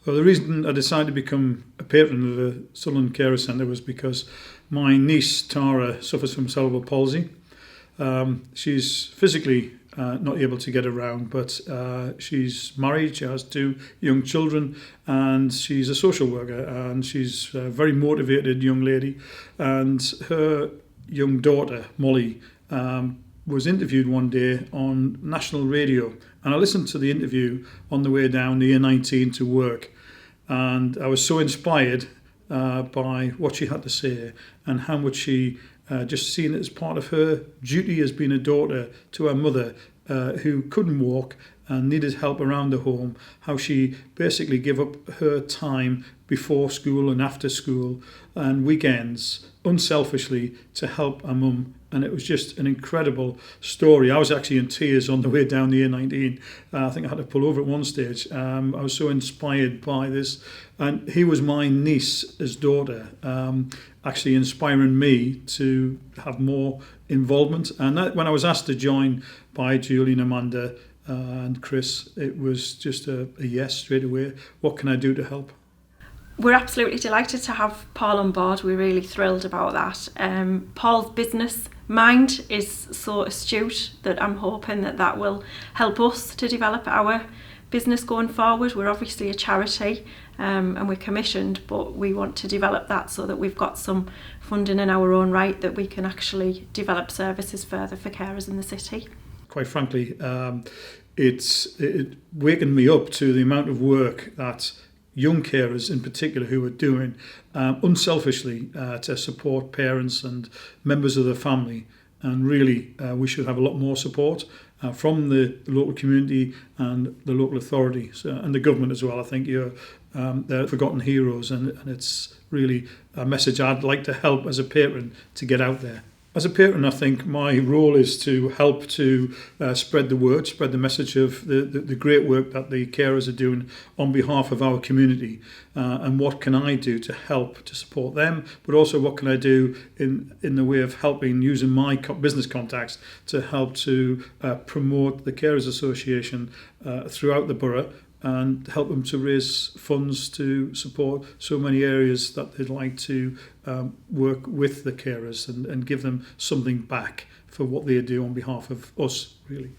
Well, the reason I decided to become a patron of the Sunderland Carer Centre was because my niece Tara suffers from cerebral palsy. She's physically not able to get around, but she's married, she has 2 young children, and she's a social worker, and she's a very motivated young lady. And her young daughter, Molly, was interviewed one day on national radio, and I listened to the interview on the way down the A19 to work, and I was so inspired by what she had to say and how much she just seen it as part of her duty as being a daughter to her mother who couldn't walk and needed help around the home, how she basically gave up her time before school and after school and weekends unselfishly to help her mum. And it was just an incredible story. I was actually in tears on the way down the A19. I think I had to pull over at one stage. I was so inspired by this. And he was my niece's daughter, actually inspiring me to have more involvement. And that, when I was asked to join by Julie and Amanda and Chris, it was just a yes straight away. What can I do to help? We're absolutely delighted to have Paul on board. We're really thrilled about that. Paul's business mind is so astute that I'm hoping that will help us to develop our business going forward. We're obviously a charity and we're commissioned, but we want to develop that so that we've got some funding in our own right that we can actually develop services further for carers in the city. Quite frankly, it wakened me up to the amount of work that young carers in particular who are doing unselfishly to support parents and members of the family. And really, we should have a lot more support from the local community and the local authority and the government as well. I think they're forgotten heroes, and it's really a message I'd like to help as a patron to get out there. As a patron, I think my role is to help to spread the word, spread the message of the great work that the carers are doing on behalf of our community, and what can I do to help to support them, but also what can I do in the way of helping, using my business contacts to help to promote the Carers Association throughout the borough, and help them to raise funds to support so many areas that they'd like to work with the carers and give them something back for what they do on behalf of us, really.